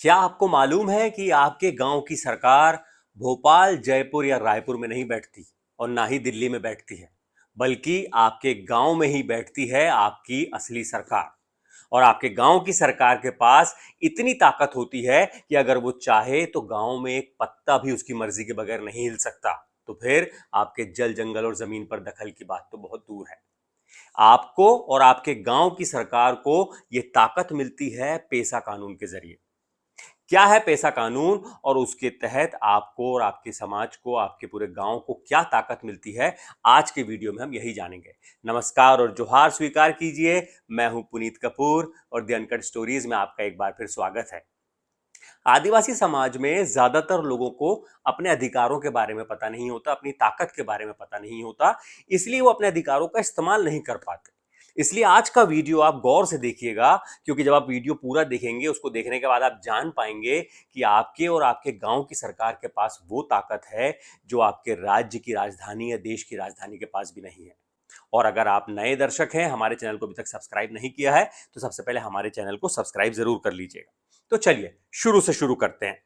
क्या आपको मालूम है कि आपके गांव की सरकार भोपाल, जयपुर या रायपुर में नहीं बैठती और ना ही दिल्ली में बैठती है, बल्कि आपके गांव में ही बैठती है आपकी असली सरकार। और आपके गांव की सरकार के पास इतनी ताकत होती है कि अगर वो चाहे तो गांव में एक पत्ता भी उसकी मर्जी के बगैर नहीं हिल सकता। तो फिर आपके जल, जंगल और जमीन पर दखल की बात तो बहुत दूर है। आपको और आपके गांव की सरकार को ये ताकत मिलती है पेसा कानून के जरिए। क्या है पैसा कानून और उसके तहत आपको और आपके समाज को, आपके पूरे गांव को क्या ताकत मिलती है, आज के वीडियो में हम यही जानेंगे। नमस्कार और जोहार स्वीकार कीजिए। मैं हूं पुनीत कपूर और द अनकट स्टोरीज में आपका एक बार फिर स्वागत है। आदिवासी समाज में ज्यादातर लोगों को अपने अधिकारों के बारे में पता नहीं होता, अपनी ताकत के बारे में पता नहीं होता, इसलिए वो अपने अधिकारों का इस्तेमाल नहीं कर पाते। इसलिए आज का वीडियो आप गौर से देखिएगा, क्योंकि जब आप वीडियो पूरा देखेंगे, उसको देखने के बाद आप जान पाएंगे कि आपके और आपके गांव की सरकार के पास वो ताकत है जो आपके राज्य की राजधानी या देश की राजधानी के पास भी नहीं है। और अगर आप नए दर्शक हैं, हमारे चैनल को अभी तक सब्सक्राइब नहीं किया है, तो सबसे पहले हमारे चैनल को सब्सक्राइब जरूर कर लीजिएगा। तो चलिए शुरू से शुरू करते हैं।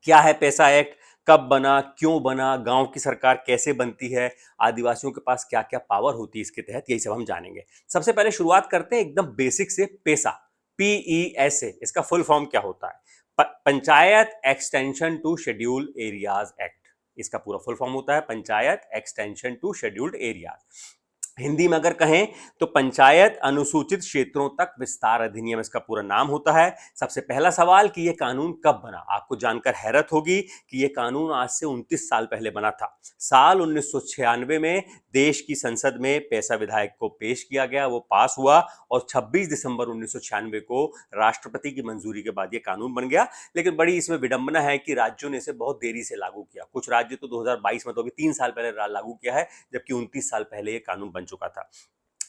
क्या है पैसा एक्ट, कब बना, क्यों बना, गांव की सरकार कैसे बनती है, आदिवासियों के पास क्या क्या पावर होती है इसके तहत, यही सब हम जानेंगे। सबसे पहले शुरुआत करते हैं एकदम बेसिक से। पैसा, PESA, इसका फुल फॉर्म क्या होता है? Panchayat extension to scheduled areas act, इसका पूरा फुल फॉर्म होता है panchayat extension to scheduled areas. Hindi में अगर कहें तो पंचायत अनुसूचित क्षेत्रों तक विस्तार अधिनियम इसका पूरा नाम होता है। सबसे पहला सवाल कि यह कानून कब बना, आपको जानकर हैरत होगी कि यह कानून आज से 29 साल पहले बना था। साल 1996 में देश की संसद में पैसा विधेयक को पेश किया गया, वो पास हुआ और 26 दिसंबर 1996 को राष्ट्रपति की मंजूरी के बाद यह कानून बन गया। लेकिन बड़ी इसमें विडंबना है कि राज्यों ने इसे बहुत देरी से लागू किया। कुछ राज्य तो 2022 में, तो अभी 3 साल पहले लागू किया है, जबकि 29 साल पहले यह कानून बन चुका था।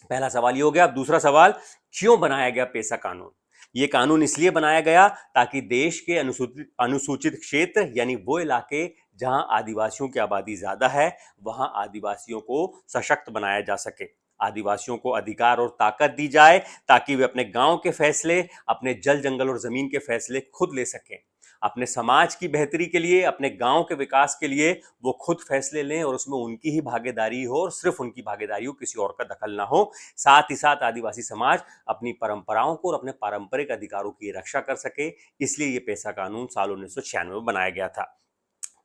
पहला सवाल ये हो गया। अब दूसरा सवाल, क्यों बनाया गया पैसा कानून? यह कानून इसलिए बनाया गया ताकि देश के अनुसूचित क्षेत्र, यानी वो इलाके जहां आदिवासियों की आबादी ज्यादा है, वहां आदिवासियों को सशक्त बनाया जा सके, आदिवासियों को अधिकार और ताकत दी जाए ताकि वे अपने गांव के फैसले, अपने जल, जंगल और जमीन के फैसले खुद ले सकें। अपने समाज की बेहतरी के लिए, अपने गांव के विकास के लिए वो खुद फैसले लें और उसमें उनकी ही भागीदारी हो और सिर्फ उनकी भागीदारी हो, किसी और का दखल ना हो। साथ ही साथ आदिवासी समाज अपनी परंपराओं को और अपने पारंपरिक अधिकारों की रक्षा कर सके, इसलिए ये पैसा कानून साल 1996 में बनाया गया था।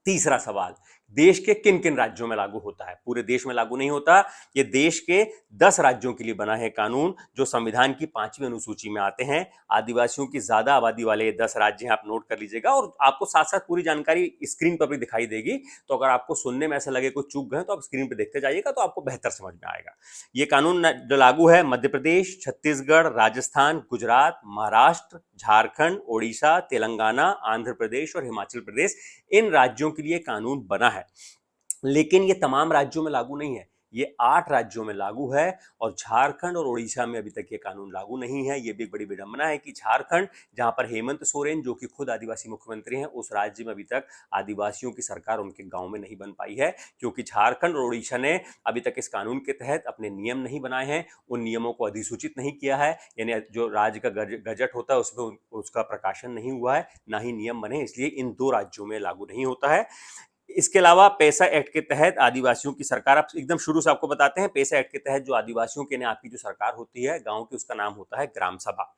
तीसरा सवाल, देश के किन किन राज्यों में लागू होता है? पूरे देश में लागू नहीं होता, यह देश के 10 राज्यों के लिए बना है कानून, जो संविधान की 5वीं अनुसूची में आते हैं। आदिवासियों की ज्यादा आबादी वाले ये 10 राज्य हैं, आप नोट कर लीजिएगा और आपको साथ साथ पूरी जानकारी स्क्रीन पर भी दिखाई देगी। तो अगर आपको सुनने में ऐसा लगे कुछ चूक गए तो आप स्क्रीन पर देखते जाइएगा, तो आपको बेहतर समझ में आएगा। ये कानून जो लागू है मध्य प्रदेश, छत्तीसगढ़, राजस्थान, गुजरात, महाराष्ट्र, झारखंड, ओडिशा, तेलंगाना, आंध्र प्रदेश और हिमाचल प्रदेश, इन राज्यों के लिए कानून बना है। लेकिन ये तमाम राज्यों में लागू नहीं है, ये 8 राज्यों में लागू है और झारखंड और ओडिशा में अभी तक ये कानून लागू नहीं है। ये भी एक बड़ी विडंबना है कि झारखंड, जहां पर हेमंत सोरेन जो कि खुद आदिवासी मुख्यमंत्री हैं, उस राज्य में अभी तक आदिवासियों की सरकार उनके गांव में नहीं बन पाई है, क्योंकि झारखंड और ओडिशा ने अभी तक इस कानून के तहत अपने नियम नहीं बनाए हैं, उन नियमों को अधिसूचित नहीं किया है, यानी जो राज्य का गजट होता है उसमें उसका प्रकाशन नहीं हुआ है, ना ही नियम बने, इसलिए इन 2 राज्यों में लागू नहीं होता है। इसके अलावा पैसा एक्ट के तहत आदिवासियों की सरकार, आप एकदम शुरू से आपको बताते हैं, पैसा एक्ट के तहत जो आदिवासियों के ने आपकी जो सरकार होती है गांव की, उसका नाम होता है ग्राम सभा।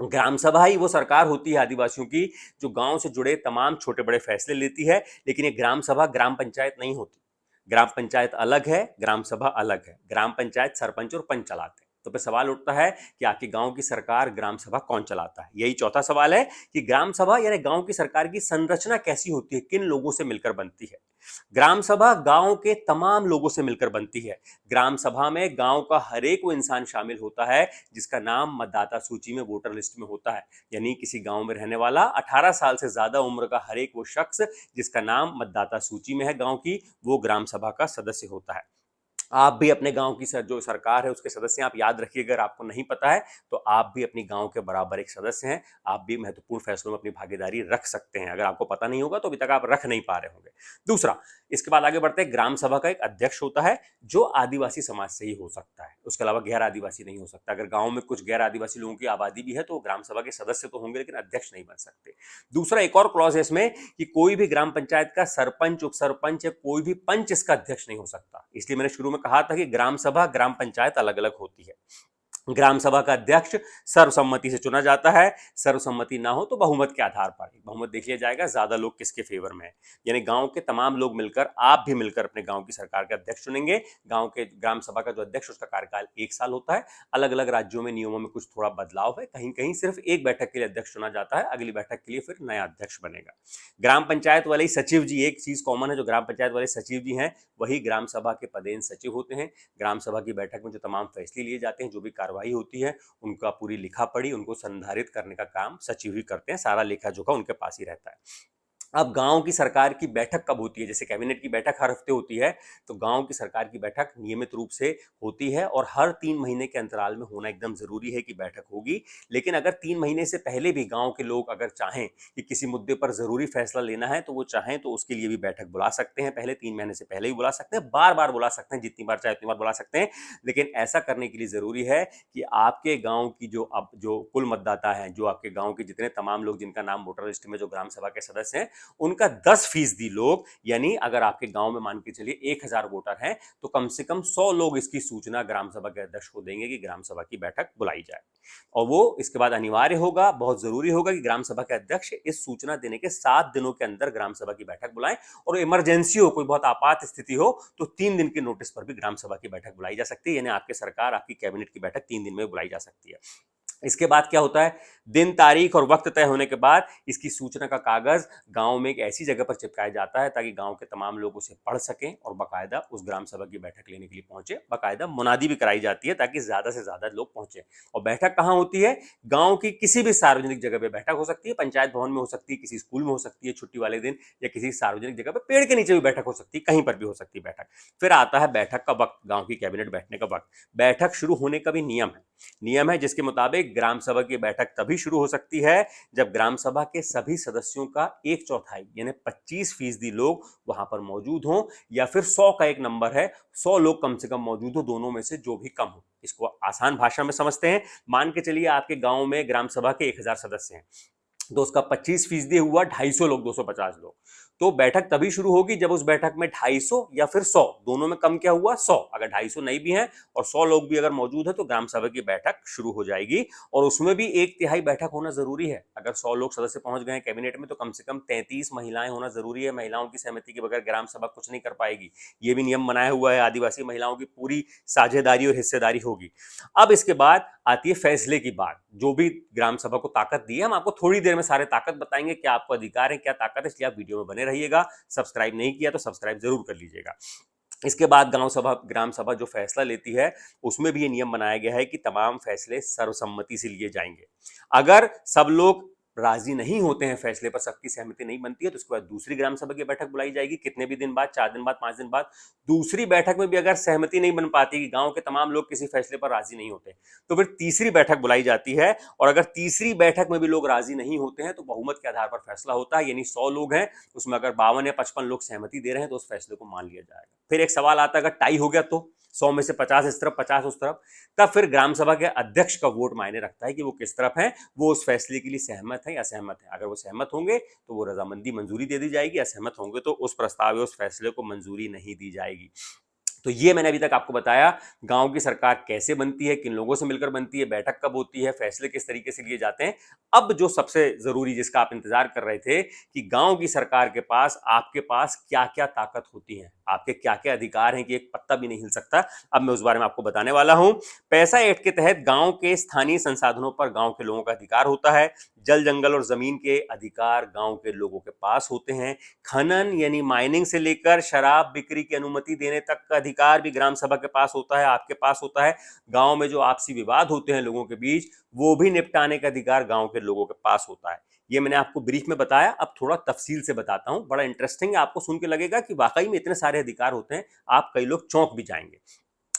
ग्राम सभा ही वो सरकार होती है आदिवासियों की जो गांव से जुड़े तमाम छोटे बड़े फैसले लेती है। लेकिन ये ग्राम सभा ग्राम पंचायत नहीं होती। ग्राम पंचायत अलग है, ग्राम सभा अलग है। ग्राम पंचायत सरपंच और पंच चलाते हैं। तो फिर सवाल उठता है कि आपके गांव की सरकार, ग्राम सभा कौन चलाता है? यही चौथा सवाल है कि ग्राम सभा यानी गांव की सरकार की संरचना कैसी होती है, किन लोगों से मिलकर बनती है? ग्राम सभा गांव के तमाम लोगों से मिलकर बनती है। ग्राम सभा में गांव का हर एक वो इंसान शामिल होता है जिसका नाम मतदाता सूची में, वोटर लिस्ट में होता है। यानी किसी गांव में रहने वाला 18 साल से ज्यादा उम्र का हर एक वो शख्स जिसका नाम मतदाता सूची में है गांव की, वो ग्राम सभा का सदस्य होता है। आप भी अपने गांव की जो सरकार है उसके सदस्य हैं, आप याद रखिए, अगर आपको नहीं पता है तो आप भी अपनी गांव के बराबर एक सदस्य हैं, आप भी महत्वपूर्ण फैसलों में अपनी भागीदारी रख सकते हैं। अगर आपको पता नहीं होगा तो अभी तक आप रख नहीं पा रहे होंगे। दूसरा, इसके बाद आगे बढ़ते हैं, ग्राम सभा का एक अध्यक्ष होता है जो आदिवासी समाज से ही हो सकता है, उसके अलावा गैर आदिवासी नहीं हो सकता। अगर गांव में कुछ गैर आदिवासी लोगों की आबादी भी है तो ग्राम सभा के सदस्य तो होंगे लेकिन अध्यक्ष नहीं बन सकते। दूसरा, एक और क्लॉज है इसमें कि कोई भी ग्राम पंचायत का सरपंच, उप सरपंच या कोई भी पंच इसका अध्यक्ष नहीं हो सकता। इसलिए मैंने शुरू में कहा था कि ग्राम सभा, ग्राम पंचायत अलग अलग होती है। ग्राम सभा का अध्यक्ष सर्वसम्मति से चुना जाता है, सर्वसम्मति ना हो तो बहुमत के आधार पर बहुमत देख लिया जाएगा, ज्यादा लोग किसके फेवर में है। यानी गांव के तमाम लोग मिलकर, आप भी मिलकर अपने गांव की सरकार के अध्यक्ष चुनेंगे। गांव के ग्राम सभा का जो अध्यक्ष, उसका कार्यकाल 1 साल होता है। अलग अलग राज्यों में नियमों में कुछ थोड़ा बदलाव है, कहीं कहीं सिर्फ एक बैठक के लिए अध्यक्ष चुना जाता है, अगली बैठक के लिए फिर नया अध्यक्ष बनेगा। ग्राम पंचायत वाले सचिव जी, एक चीज कॉमन है, जो ग्राम पंचायत वाले सचिव जी हैं वही ग्राम सभा के पदेन सचिव होते हैं। ग्राम सभा की बैठक में जो तमाम फैसले लिए जाते हैं, जो भी कार्रवाई होती है, उनका पूरी लिखा पढ़ी, उनको संधारित करने का काम सचिव ही करते हैं, सारा लेखा जोखा उनके पास ही रहता है। अब गांव की सरकार की बैठक कब होती है? जैसे कैबिनेट की बैठक हर हफ्ते होती है, तो गांव की सरकार की बैठक नियमित रूप से होती है और हर 3 महीने के अंतराल में होना एकदम जरूरी है कि बैठक होगी। लेकिन अगर 3 महीने से पहले भी गांव के लोग अगर चाहें कि किसी मुद्दे पर जरूरी फैसला लेना है, तो वो चाहें तो उसके लिए भी बैठक बुला सकते हैं। पहले 3 महीने से पहले भी बुला सकते हैं, बार बार बुला सकते हैं, जितनी बार चाहे उतनी बार बुला सकते हैं। लेकिन ऐसा करने के लिए जरूरी है कि आपके गांव की जो अब जो कुल मतदाता है, जो आपके गांव के जितने तमाम लोग जिनका नाम वोटर लिस्ट में जो ग्राम सभा के सदस्य हैं, उनका 10% लोग, यानी अगर आपके गांव में मान के चलिए 1,000 वोटर हैं, तो कम से कम 100 लोग इसकी सूचना ग्राम सभा के अध्यक्ष को देंगे कि ग्राम सभा की बैठक बुलाई जाए। और वो इसके बाद अनिवार्य होगा, बहुत जरूरी होगा कि ग्राम सभा के अध्यक्ष इस सूचना देने के 7 दिनों के अंदर ग्राम सभा की बैठक बुलाएं। और इमरजेंसी हो, कोई बहुत आपात स्थिति हो, तो 3 दिन के नोटिस पर भी ग्राम सभा की बैठक बुलाई जा सकती है। यानी आपकी सरकार, आपकी कैबिनेट की बैठक 3 दिन में बुलाई जा सकती है। इसके बाद क्या होता है? दिन, तारीख और वक्त तय होने के बाद इसकी सूचना का कागज गांव में एक ऐसी जगह पर चिपकाया जाता है ताकि गांव के तमाम लोग उसे पढ़ सकें और बाकायदा उस ग्राम सभा की बैठक लेने के लिए पहुंचे। बाकायदा मुनादी भी कराई जाती है ताकि ज्यादा से ज्यादा लोग पहुंचे। और बैठक कहां होती है? गांव की किसी भी सार्वजनिक जगह पे बैठक हो सकती है, पंचायत भवन में हो सकती है, किसी स्कूल में हो सकती है छुट्टी वाले दिन, या किसी सार्वजनिक जगह पे पेड़ के नीचे भी बैठक हो सकती है, कहीं पर भी हो सकती है बैठक। फिर आता है बैठक का वक्त, गांव की कैबिनेट बैठने का वक्त। बैठक शुरू होने का भी नियम है जिसके मुताबिक ग्राम सभा की बैठक तभी शुरू हो सकती है जब ग्राम सभा के सभी सदस्यों का 1/4 यानी 25% लोग वहां पर मौजूद हों, या फिर 100 का एक नंबर है, 100 लोग कम से कम मौजूद हो, दोनों में से जो भी कम हो। इसको आसान भाषा में समझते हैं। मान के चलिए आपके गांव में ग्राम सभा के 1,000 सदस्य हैं, तो उसका 25% हुआ 250 लोग, 250 लोग। तो बैठक तभी शुरू होगी जब उस बैठक में 250 या फिर 100, दोनों में कम क्या हुआ? 100। अगर 250 नहीं भी हैं और 100 लोग भी अगर मौजूद है तो ग्राम सभा की बैठक शुरू हो जाएगी। और उसमें भी 1/3 बैठक होना जरूरी है। अगर 100 लोग सदस्य पहुंच गए कैबिनेट में तो कम से कम 33 महिलाएं होना जरूरी है। महिलाओं की सहमति के बगैर ग्राम सभा कुछ नहीं कर पाएगी। ये भी नियम बनाया हुआ है, आदिवासी महिलाओं की पूरी साझेदारी और हिस्सेदारी होगी। अब इसके बाद आती है फैसले की बात। जो भी ग्राम सभा को ताकत दी है, हम आपको थोड़ी देर में सारे ताकत बताएंगे, क्या आपको अधिकार है, क्या ताकत है, इसलिए आप वीडियो में बने रहिएगा। सब्सक्राइब नहीं किया तो सब्सक्राइब जरूर कर लीजिएगा। इसके बाद ग्राम सभा जो फैसला लेती है, उसमें भी ये नियम बनाया गया है कि तमाम फैसले सर्वसम्मति से लिए जाएंगे। अगर सब लोग राजी नहीं होते हैं, फैसले पर सबकी सहमति नहीं बनती है, तो उसके बाद दूसरी ग्राम सभा की बैठक बुलाई जाएगी। कितने भी दिन बाद, 4 दिन बाद, 5 दिन बाद। दूसरी बैठक में भी अगर सहमति नहीं बन पाती कि गांव के तमाम लोग किसी फैसले पर राजी नहीं होते, तो फिर तीसरी बैठक बुलाई जाती है। और अगर तीसरी बैठक में भी लोग राजी नहीं होते हैं तो बहुमत के आधार पर फैसला होता है। यानी 100 लोग हैं, उसमें अगर 52 या 55 लोग सहमति दे रहे हैं तो उस फैसले को मान लिया जाएगा। फिर एक सवाल आता है, अगर टाई हो गया तो 100 में से 50 इस तरफ, 50 उस तरफ, तब फिर ग्राम सभा के अध्यक्ष का वोट मायने रखता है कि वो किस तरफ है, वो उस फैसले के लिए सहमत है या असहमत है। अगर वो सहमत होंगे तो वो रजामंदी मंजूरी दे दी जाएगी, असहमत होंगे तो उस प्रस्ताव या उस फैसले को मंजूरी नहीं दी जाएगी। तो ये मैंने अभी तक आपको बताया, गांव की सरकार कैसे बनती है, किन लोगों से मिलकर बनती है, बैठक कब होती है, फैसले किस तरीके से लिए जाते हैं। अब जो सबसे जरूरी, जिसका आप इंतजार कर रहे थे कि गांव की सरकार के पास, आपके पास क्या क्या ताकत होती है, आपके क्या क्या अधिकार हैं कि एक पत्ता भी नहीं हिल सकता, अब मैं उस बारे में आपको बताने वाला हूं। पैसा एक्ट के तहत गांव के स्थानीय संसाधनों पर गांव के लोगों का अधिकार होता है। जल, जंगल और जमीन के अधिकार गांव के लोगों के पास होते हैं। खनन यानी माइनिंग से लेकर शराब बिक्री की अनुमति देने तक का अधिकार भी ग्राम सभा के पास होता है, आपके पास होता है। गांव में जो आपसी विवाद होते हैं लोगों के बीच, वो भी निपटाने का अधिकार गांव के लोगों के पास होता है। ये मैंने आपको ब्रीफ में बताया, अब थोड़ा तफसील से बताता हूं। बड़ा इंटरेस्टिंग है, आपको सुन के लगेगा कि वाकई में इतने सारे अधिकार होते हैं, आप कई लोग चौंक भी जाएंगे।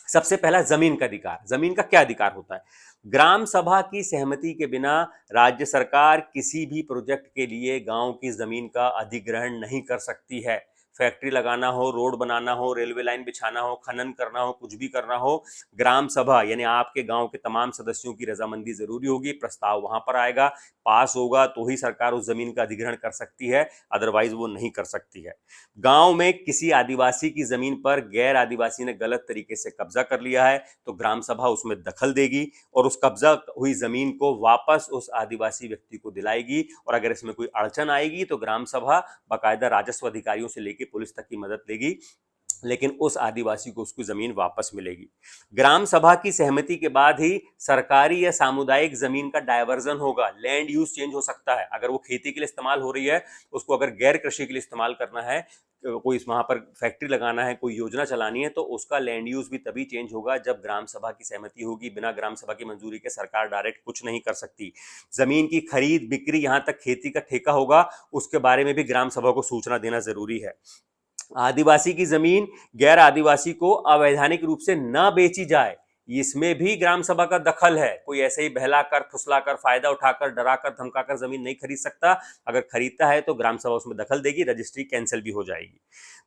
सबसे पहला जमीन का अधिकार। जमीन का क्या अधिकार होता है? ग्राम सभा की सहमति के बिना राज्य सरकार किसी भी प्रोजेक्ट के लिए गांव की जमीन का अधिग्रहण नहीं कर सकती है। फैक्ट्री लगाना हो, रोड बनाना हो, रेलवे लाइन बिछाना हो, खनन करना हो, कुछ भी करना हो, ग्राम सभा यानी आपके गांव के तमाम सदस्यों की रजामंदी जरूरी होगी। प्रस्ताव वहां पर आएगा, पास होगा तो ही सरकार उस जमीन का अधिग्रहण कर सकती है, अदरवाइज वो नहीं कर सकती है। गांव में किसी आदिवासी की जमीन पर गैर आदिवासी ने गलत तरीके से कब्जा कर लिया है तो ग्राम सभा उसमें दखल देगी और उस कब्जा हुई जमीन को वापस उस आदिवासी व्यक्ति को दिलाएगी। और अगर इसमें कोई अड़चन आएगी तो ग्राम सभा बाकायदा राजस्व अधिकारियों से लेकर पुलिस तक की मदद लेगी, लेकिन उस आदिवासी को उसकी जमीन वापस मिलेगी। ग्राम सभा की सहमति के बाद ही सरकारी या सामुदायिक जमीन का डायवर्जन होगा, लैंड यूज चेंज हो सकता है। अगर वो खेती के लिए इस्तेमाल हो रही है, उसको अगर गैर कृषि के लिए इस्तेमाल करना है, कोई वहां पर फैक्ट्री लगाना है, कोई योजना चलानी है, तो उसका लैंड यूज भी तभी चेंज होगा जब ग्राम सभा की सहमति होगी। बिना ग्राम सभा की मंजूरी के सरकार डायरेक्ट कुछ नहीं कर सकती। जमीन की खरीद बिक्री, यहां तक खेती का ठेका होगा, उसके बारे में भी ग्राम सभा को सूचना देना जरूरी है। आदिवासी की जमीन गैर आदिवासी को अवैधानिक रूप से न बेची जाए, इसमें भी ग्राम सभा का दखल है। कोई ऐसे ही बहलाकर, फुसलाकर, फायदा उठाकर, डराकर, धमकाकर जमीन नहीं खरीद सकता। अगर खरीदता है तो ग्राम सभा उसमें दखल देगी, रजिस्ट्री कैंसिल भी हो जाएगी।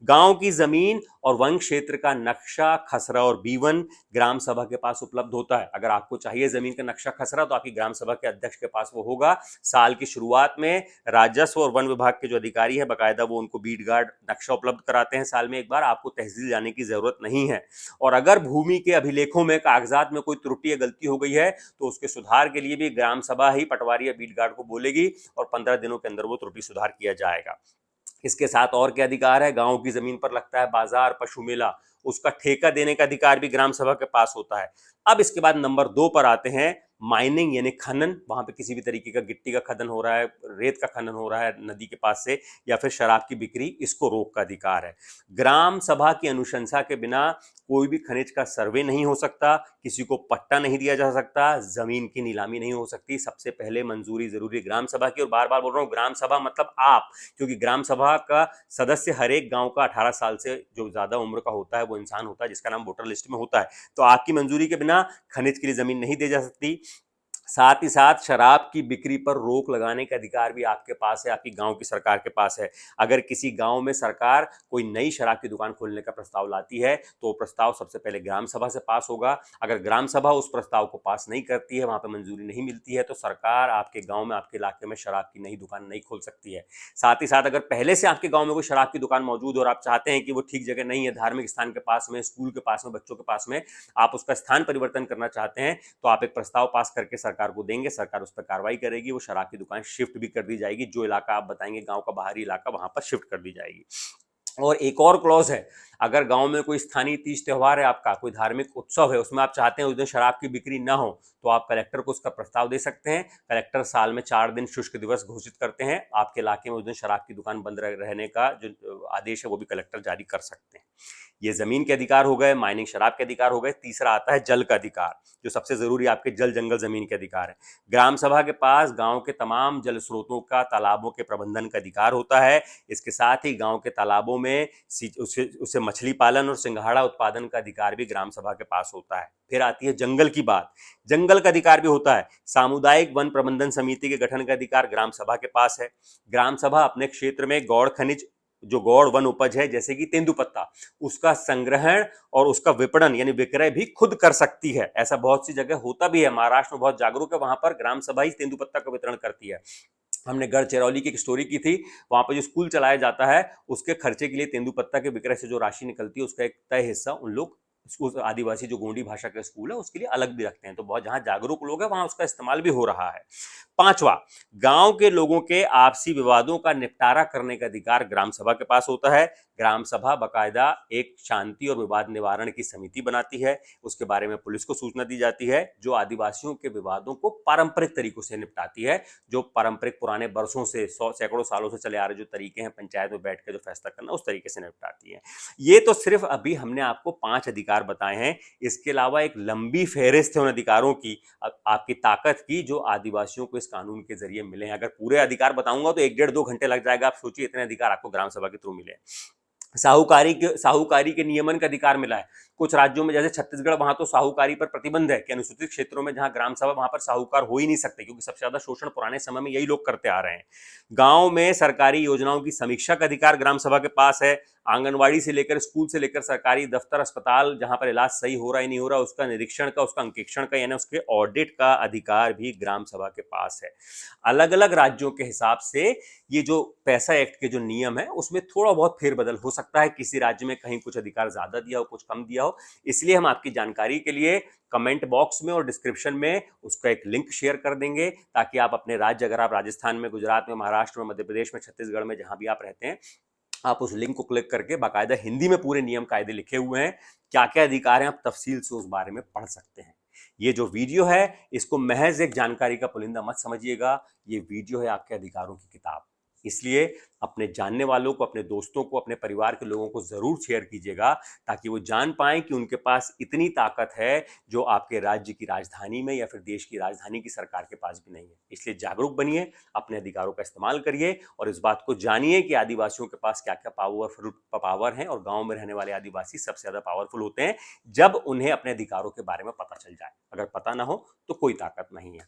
गांव की जमीन और वन क्षेत्र का नक्शा, खसरा और B1 ग्राम सभा के पास उपलब्ध होता है। अगर आपको चाहिए जमीन का नक्शा, खसरा, तो आपकी ग्राम सभा के अध्यक्ष के पास वो होगा। साल की शुरुआत में राजस्व और वन विभाग के जो अधिकारी है बाकायदा वो उनको बीट गार्ड नक्शा उपलब्ध कराते हैं साल में एक बार। आपको तहसील जाने की जरूरत नहीं है। और अगर भूमि के अभिलेखों में, कागजात में कोई त्रुटि या गलती हो गई है तो उसके सुधार के लिए भी ग्राम सभा ही पटवारी या बीट गार्ड को बोलेगी और 15 दिनों के अंदर वो त्रुटि सुधार किया जाएगा। इसके साथ और क्या अधिकार है? गांव की जमीन पर लगता है बाजार, पशु मेला, उसका ठेका देने का अधिकार भी ग्राम सभा के पास होता है। अब इसके बाद नंबर 2 पर आते हैं, माइनिंग यानी खनन। वहां पे किसी भी तरीके का गिट्टी का खनन हो रहा है, रेत का खनन हो रहा है नदी के पास से, या फिर शराब की बिक्री, इसको रोक का अधिकार है। ग्राम सभा की अनुशंसा के बिना कोई भी खनिज का सर्वे नहीं हो सकता, किसी को पट्टा नहीं दिया जा सकता, जमीन की नीलामी नहीं हो सकती। सबसे पहले मंजूरी जरूरी ग्राम सभा की। और बार बार बोल रहा हूं, ग्राम सभा मतलब आप, क्योंकि ग्राम सभा का सदस्य हर एक गांव का 18 साल से जो ज्यादा उम्र का होता है वो इंसान होता है, जिसका नाम वोटर लिस्ट में होता है। तो आपकी मंजूरी के बिना खनिज के लिए जमीन नहीं दी जा सकती। साथ ही साथ शराब की बिक्री पर रोक लगाने का अधिकार भी आपके पास है, आपकी गांव की सरकार के पास है। अगर किसी गांव में सरकार कोई नई शराब की दुकान खोलने का प्रस्ताव लाती है तो वो प्रस्ताव सबसे पहले ग्राम सभा से पास होगा। अगर ग्राम सभा उस प्रस्ताव को पास नहीं करती है, वहां पर मंजूरी नहीं मिलती है, तो सरकार आपके गांव में, आपके इलाके में शराब की नई दुकान नहीं खोल सकती है। साथ ही साथ अगर पहले से आपके गांव में कोई शराब की दुकान मौजूद है और आप चाहते हैं कि वो ठीक जगह नहीं है, धार्मिक स्थान के पास में, स्कूल के पास में, बच्चों के पास में, आप उसका स्थान परिवर्तन करना चाहते हैं, तो आप एक प्रस्ताव पास करके सरकार को देंगे, सरकार उस पर कार्रवाई करेगी, वो शराब की दुकान शिफ्ट भी कर दी जाएगी। जो इलाका आप बताएंगे गांव का बाहरी इलाका, वहां पर शिफ्ट कर दी जाएगी। और एक और क्लॉज है, अगर गांव में कोई स्थानीय तीज त्योहार है, आपका कोई धार्मिक उत्सव है, उसमें आप चाहते हैं उस दिन शराब की बिक्री ना हो, तो आप कलेक्टर को उसका प्रस्ताव दे सकते हैं। कलेक्टर साल में 4 दिन शुष्क दिवस घोषित करते हैं। आपके इलाके में उस दिन शराब की दुकान बंद रहने का जो आदेश है वो भी कलेक्टर जारी कर सकते हैं। ये जमीन के अधिकार हो गए, माइनिंग, शराब के अधिकार हो गए। तीसरा आता है जल का अधिकार, जो सबसे जरूरी आपके जल, जंगल, जमीन के अधिकार है। ग्राम सभा के पास गांव के तमाम जल स्रोतों का, तालाबों के प्रबंधन का अधिकार होता है। इसके साथ ही गांव के तालाबों में उसे मछली पालन और सिंघाड़ा उत्पादन का अधिकार भी ग्राम सभा के पास होता है। फिर आती है जंगल की बात, जंगल का अधिकार भी होता है। सामुदायिक वन प्रबंधन समिति के गठन का अधिकार ग्राम सभा के पास है। ग्राम सभा अपने क्षेत्र में गौड़ खनिज, जो गौड़ वन उपज है जैसे कि तेंदुपत्ता, उसका संग्रहण और उसका विपणन यानी विक्रय भी खुद कर सकती है। ऐसा बहुत सी जगह होता भी है, महाराष्ट्र में बहुत जागरूक है, वहां पर ग्राम सभा ही तेंदुपत्ता का वितरण करती है। हमने गढ़चिरौली की एक स्टोरी की थी, वहां पर जो स्कूल चलाया जाता है उसके खर्चे के लिए तेंदुपत्ता के विक्रय से जो राशि निकलती है उसका एक तय हिस्सा उन लोग, उस आदिवासी जो गोंडी भाषा का स्कूल है उसके लिए अलग भी रखते हैं। तो बहुत, जहां जागरूक लोग हैं वहां उसका इस्तेमाल भी हो रहा है। पांचवा, गांव के लोगों के आपसी विवादों का निपटारा करने का अधिकार ग्राम सभा के पास होता है। ग्राम सभा बाकायदा एक शांति और विवाद निवारण की समिति बनाती है, उसके बारे में पुलिस को सूचना दी जाती है, जो आदिवासियों के विवादों को पारंपरिक तरीकों से निपटाती है। जो पारंपरिक पुराने बरसों से, सैकड़ों सालों से चले आ रहे जो तरीके हैं पंचायत में बैठ के जो फैसला करना, उस तरीके से निपटाती है। ये तो सिर्फ अभी हमने आपको 5 अधिकार बताए हैं। इसके अलावा एक लंबी फेहरिस्त है उन अधिकारों की, आपकी ताकत की, जो आदिवासियों को इस कानून के जरिए मिले हैं। अगर पूरे अधिकार बताऊंगा तो 1 डेढ़ 2 घंटे लग जाएगा। आप सोचिए इतने अधिकार आपको ग्राम सभा के थ्रू मिले। साहूकारी के नियमन का अधिकार मिला है। कुछ राज्यों में जैसे छत्तीसगढ़, वहां तो साहूकारी पर प्रतिबंध है कि अनुसूचित क्षेत्रों में जहां ग्राम सभा, वहां पर साहूकार हो ही नहीं सकते, क्योंकि सबसे ज्यादा शोषण पुराने समय में यही लोग करते आ रहे हैं। गांव में सरकारी योजनाओं की समीक्षा का अधिकार ग्राम सभा के पास है। आंगनवाड़ी से लेकर, स्कूल से लेकर, सरकारी दफ्तर, अस्पताल, जहां पर इलाज सही हो रहा है नहीं हो रहा, उसका निरीक्षण का, उसका अंकेक्षण का, यानी उसके ऑडिट का अधिकार भी ग्राम सभा के पास है। अलग अलग राज्यों के हिसाब से ये जो पैसा एक्ट के जो नियम है उसमें थोड़ा बहुत फेरबदल हो सकता है, किसी राज्य में कहीं कुछ अधिकार ज्यादा दिया हो, कुछ कम दिया हो। इसलिए हम आपकी जानकारी के लिए कमेंट बॉक्स में और डिस्क्रिप्शन में उसका एक लिंक शेयर कर देंगे, ताकि आप अपने राज्य, अगर आप राजस्थान में, गुजरात में, महाराष्ट्र में, मध्य प्रदेश में, छत्तीसगढ़ में, जहां भी आप रहते हैं, आप उस लिंक को क्लिक करके बाकायदा हिंदी में पूरे नियम कायदे लिखे हुए हैं, क्या क्या अधिकार हैं, आप तफसील से उस बारे में पढ़ सकते हैं। ये जो वीडियो है, इसको महज एक जानकारी का पुलिंदा मत समझिएगा, ये वीडियो है आपके अधिकारों की किताब। इसलिए अपने जानने वालों को, अपने दोस्तों को, अपने परिवार के लोगों को जरूर शेयर कीजिएगा, ताकि वो जान पाएं कि उनके पास इतनी ताकत है जो आपके राज्य की राजधानी में या फिर देश की राजधानी की सरकार के पास भी नहीं है। इसलिए जागरूक बनिए, अपने अधिकारों का इस्तेमाल करिए और इस बात को जानिए कि आदिवासियों के पास क्या क्या पावर है, और गांव में रहने वाले आदिवासी सबसे ज्यादा पावरफुल होते हैं जब उन्हें अपने अधिकारों के बारे में पता चल जाए। अगर पता ना हो तो कोई ताकत नहीं है।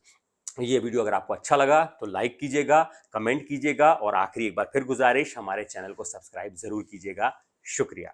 ये वीडियो अगर आपको अच्छा लगा तो लाइक कीजिएगा, कमेंट कीजिएगा, और आखिरी एक बार फिर गुजारिश, हमारे चैनल को सब्सक्राइब जरूर कीजिएगा। शुक्रिया।